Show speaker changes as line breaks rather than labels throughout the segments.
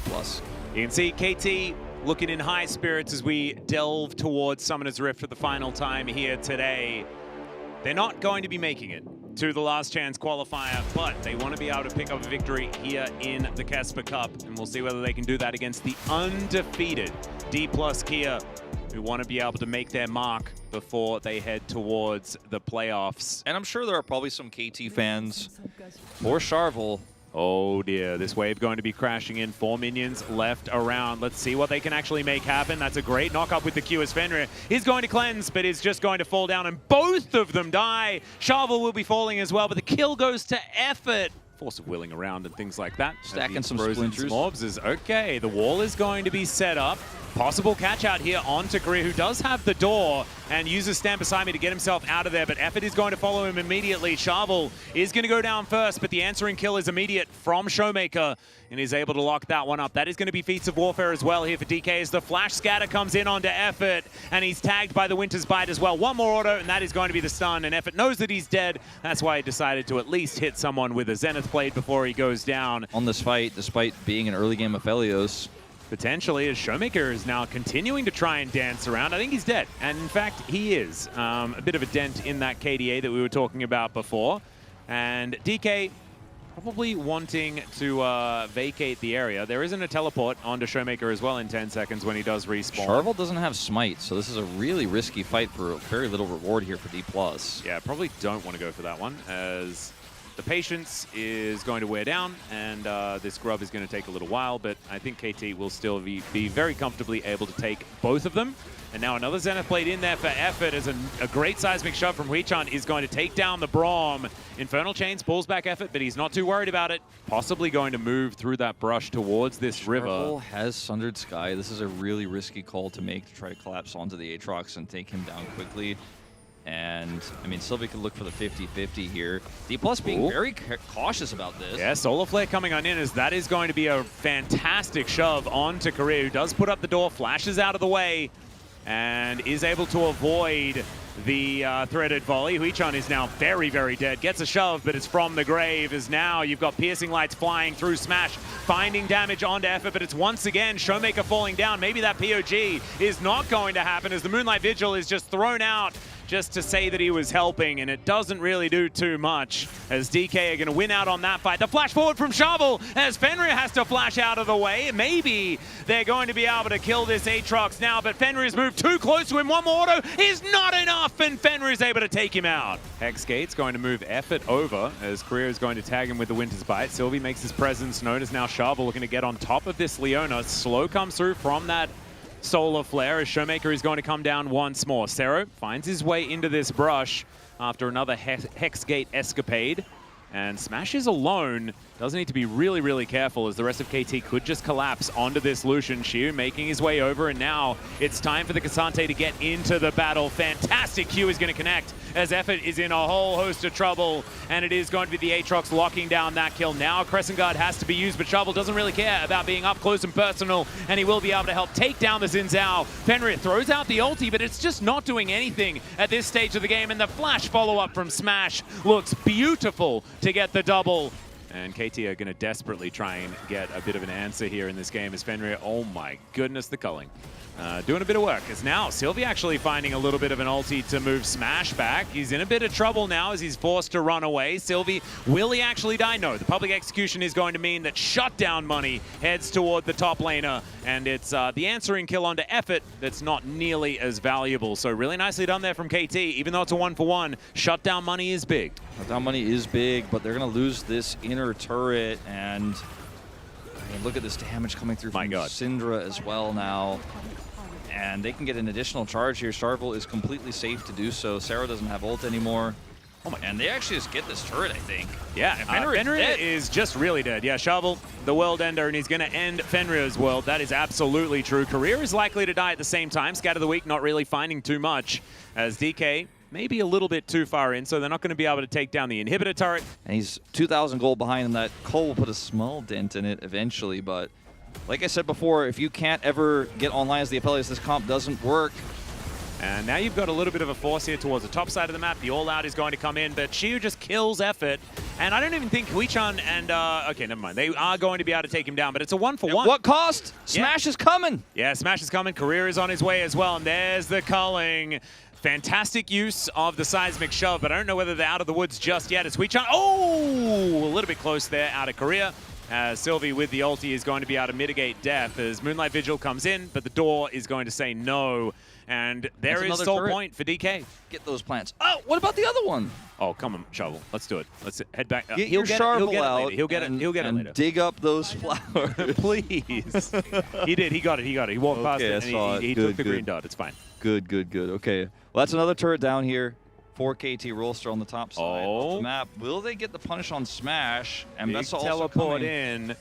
D+.
You can see KT looking in high spirits as we delve towards Summoner's Rift for the final time here today. They're not going to be making it to the last chance qualifier, but they want to be able to pick up a victory here in the KeSPA Cup, and we'll see whether they can do that against the undefeated D+ Kia, who want to be able to make their mark before they head towards the playoffs.
And I'm sure there are probably some KT fans for Charvel.
Oh dear, this wave going to be crashing in. 4 minions left around. Let's see what they can actually make happen. That's a great knock-up with the Q as Fenrir is going to cleanse, but is just going to fall down, and both of them die. Charvel will be falling as well, but the kill goes to Effort. Force of willing around and things like that.
Stacking some splinters.
Mobs is okay. The wall is going to be set up. Possible catch out here onto Korea, who does have the door and uses Stand Beside Me to get himself out of there, but Effort is going to follow him immediately. Charvel is going to go down first, but the answering kill is immediate from Showmaker and is able to lock that one up. That is going to be Feats of Warfare as well here for DK as the Flash Scatter comes in onto Effort, and he's tagged by the Winter's Bite as well. One more auto, and that is going to be the stun, and Effort knows that he's dead. That's why he decided to at least hit someone with a Zenith Blade before he goes down.
On this fight, despite being an early game Aphelios,
potentially, as Showmaker is now continuing to try and dance around. I think he's dead, and in fact, he is. A bit of a dent in that KDA that we were talking about before. And DK probably wanting to vacate the area. There isn't a teleport onto Showmaker as well in 10 seconds when he does respawn.
Charvel doesn't have Smite, so this is a really risky fight for very little reward here for D+.
Yeah, probably don't want to go for that one, as the patience is going to wear down, and this grub is going to take a little while, but I think KT will still be very comfortably able to take both of them. And now another Zenith Blade in there for Effort, as a great seismic shove from Huichan is going to take down the Braum. Infernal Chains pulls back Effort, but he's not too worried about it. Possibly going to move through that brush towards this river.
Charvel has Sundered Sky. This is a really risky call to make, to try to collapse onto the Aatrox and take him down quickly. And, I mean, Sylvie could look for the 50-50 here. D+ being very cautious about this.
Yeah, Solar Flare coming on in, as that is going to be a fantastic shove onto Korea, who does put up the door, flashes out of the way, and is able to avoid the threaded volley. Huichan is now very, very dead. Gets a shove, but it's from the grave, as now you've got Piercing Lights flying through Smash, finding damage onto Effort, but it's once again Showmaker falling down. Maybe that POG is not going to happen, as the Moonlight Vigil is just thrown out just to say that he was helping, and it doesn't really do too much, as DK are going to win out on that fight. The flash forward from Charvel, as Fenrir has to flash out of the way. Maybe they're going to be able to kill this Aatrox now, but Fenrir's moved too close to him. One more auto is not enough, and Fenrir is able to take him out. Hexgate's going to move Effort over, as Korea is going to tag him with the Winter's Bite. Sylvie makes his presence known, as now Charvel looking to get on top of this Leona. Slow comes through from that Solar Flare, as Showmaker is going to come down once more. Cero finds his way into this brush after another Hexgate escapade, and Smash is alone. Does need to be really, really careful, as the rest of KT could just collapse onto this Lucian. Xiu making his way over, and now it's time for the Cassante to get into the battle. Fantastic Q is going to connect, as Effort is in a whole host of trouble, and it is going to be the Aatrox locking down that kill. Now Crescent Guard has to be used, but Charvel doesn't really care about being up close and personal, and he will be able to help take down the Xin Zhao. Fenrir throws out the ulti, but it's just not doing anything at this stage of the game, and the flash follow-up from Smash looks beautiful to get the double. And KT are going to desperately try and get a bit of an answer here in this game, as Fenrir, oh my goodness, the culling. Doing a bit of work, as now Sylvie actually finding a little bit of an ulti to move Smash back. He's in a bit of trouble now as he's forced to run away. Sylvie, will he actually die? No, the public execution is going to mean that Shutdown Money heads toward the top laner, and it's the answering kill onto Effort that's not nearly as valuable. So really nicely done there from KT, even though it's a 1-for-1. Shutdown Money is big.
Shutdown Money is big, but they're going to lose this inner turret, and I mean, look at this damage coming through from Syndra as well now. And they can get an additional charge here. Charvel is completely safe to do so. Sarah doesn't have ult anymore. Oh my, and they actually just get this turret, I think.
Yeah, Fenrir is just really dead. Yeah, Charvel, the world ender, and he's going to end Fenrir's world. That is absolutely true. Career is likely to die at the same time. Scat of the Week not really finding too much, as DK maybe a little bit too far in, so they're not going to be able to take down the inhibitor turret.
And he's 2,000 gold behind him. That Cole will put a small dent in it eventually, but like I said before, if you can't ever get online as the Aphelios, this comp doesn't work.
And now you've got a little bit of a force here towards the top side of the map. The all-out is going to come in, but Shiu just kills Effort. And I don't even think Huichan and... okay, never mind. They are going to be able to take him down, but it's a 1-for-1.
At what cost? Smash is coming.
Yeah, Smash is coming. Career is on his way as well. And there's the culling. Fantastic use of the seismic shove, but I don't know whether they're out of the woods just yet. It's Huichan. Oh! A little bit close there out of Career. Sylvie with the ulti is going to be able to mitigate death as Moonlight Vigil comes in, but the door is going to say no. And there is soul point for DK.
Get those plants. Oh, what about the other one?
Oh, come on, Shovel. Let's do it. Let's head back.
Get your shovel out.
He'll get it later.
Dig up those flowers.
Please. He did. He got it. He walked past it and he took the green dot. It's fine.
Good. Okay. Well, that's another turret down here. 4 KT Rolster on the top side of the map. Will they get the punish on Smash? And that's also
teleport in.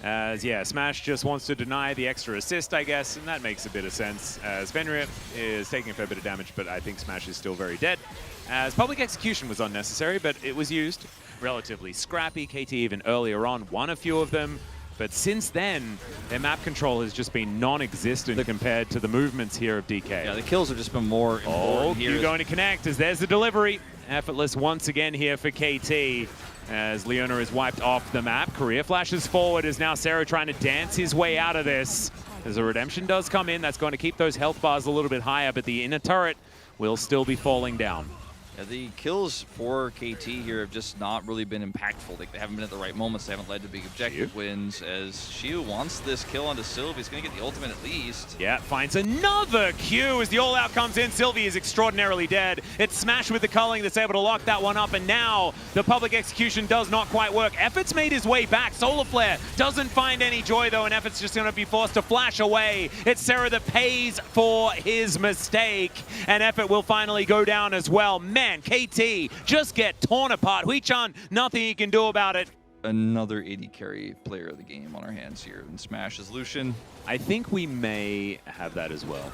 As, Smash just wants to deny the extra assist, I guess, and that makes a bit of sense. As Fenrir is taking a fair bit of damage, but I think Smash is still very dead. As Public Execution was unnecessary, but it was used. Relatively scrappy. KT even earlier on won a few of them. But since then, their map control has just been non-existent compared to the movements here of DK.
Yeah, the kills have just been more important here.
You're going to connect as there's the delivery. Effortless once again here for KT as Leona is wiped off the map. Career flashes forward as now Sarah trying to dance his way out of this. As a redemption does come in, that's going to keep those health bars a little bit higher, but the inner turret will still be falling down.
Yeah, the kills for KT here have just not really been impactful. Like, they haven't been at the right moments. They haven't led to big objective wins. As Shiu wants this kill onto Sylvie, he's going to get the ultimate at least.
Yeah, finds another Q as the all-out comes in. Sylvie is extraordinarily dead. It's Smash with the culling that's able to lock that one up, and now the public execution does not quite work. Effort's made his way back. Solar Flare doesn't find any joy, though, and Effort's just going to be forced to flash away. It's Sarah that pays for his mistake, and Effort will finally go down as well. Man, KT just get torn apart. Huichan, nothing he can do about it.
Another 80 carry player of the game on our hands here. And Smash is Lucian.
I think we may have that as well.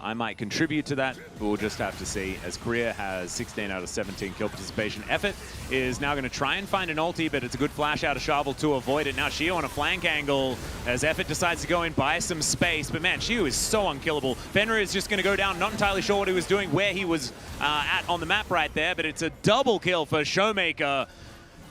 I might contribute to that, but we'll just have to see. As Korea has 16 out of 17 kill participation. Effort is now going to try and find an ulti, but it's a good flash out of Shovel to avoid it. Now Shiu on a flank angle as Effort decides to go in, buy some space. But man, Shiu is so unkillable. Fenrir is just going to go down. Not entirely sure what he was doing, where he was at on the map right there, but it's a double kill for Showmaker.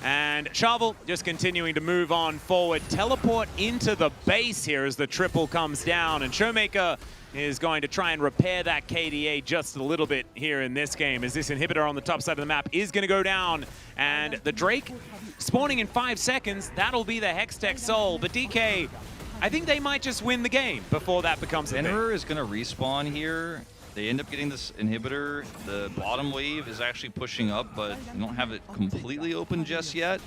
And Shovel just continuing to move on forward. Teleport into the base here as the triple comes down. And Showmaker is going to try and repair that KDA just a little bit here in this game, as this inhibitor on the top side of the map is going to go down. And the Drake spawning in 5 seconds, that'll be the Hextech Soul. But DK, I think they might just win the game before that becomes a thing.
Fenrir is going to respawn here. They end up getting this inhibitor. The bottom wave is actually pushing up, but you don't have it completely open just yet.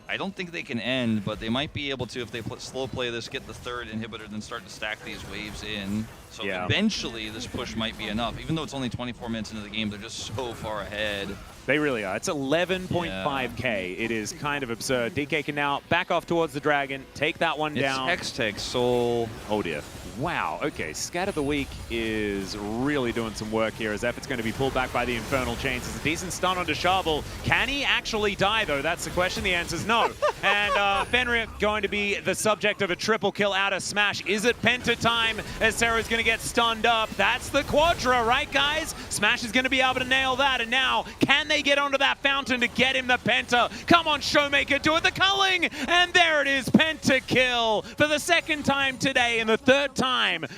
I don't think they can end, but they might be able to, if they slow play this, get the third inhibitor, then start to stack these waves in. So eventually this push might be enough. Even though it's only 24 minutes into the game, they're just so far ahead.
They really are. It's 11.5k. It is kind of absurd. DK can now back off towards the dragon, take that one down.
It's Hextech Soul.
Oh dear. Wow, okay, Scat of the Week is really doing some work here as Effort's going to be pulled back by the Infernal Chains. It's a decent stun onto Shovel. Can he actually die, though? That's the question. The answer is no. And Fenrir going to be the subject of a triple kill out of Smash. Is it Penta time as Sarah's going to get stunned up? That's the Quadra, right, guys? Smash is going to be able to nail that. And now, can they get onto that fountain to get him the Penta? Come on, Showmaker, do it, the culling! And there it is, Penta kill for the second time today and the third time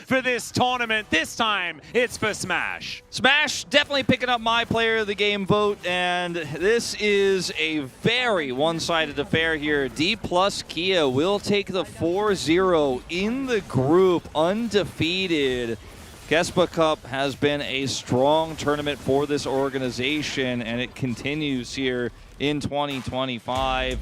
for this tournament. This time, it's for Smash.
Smash definitely picking up my player of the game vote, and this is a very one-sided affair here. D+ Kia will take the 4-0 in the group, undefeated. KeSPA Cup has been a strong tournament for this organization, and it continues here in 2025.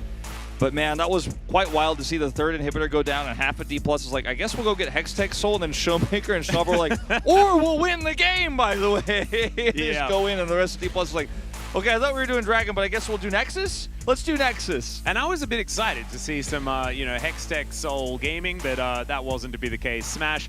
But man, that was quite wild to see the third inhibitor go down, and half of D+ is like, I guess we'll go get Hextech Soul, and then Showmaker and Shovel are like, or we'll win the game, by the way. Just go in, and the rest of D+ is like, okay, I thought we were doing Dragon, but I guess we'll do Nexus? Let's do Nexus.
And I was a bit excited to see some, Hextech Soul gaming, but that wasn't to be the case. Smash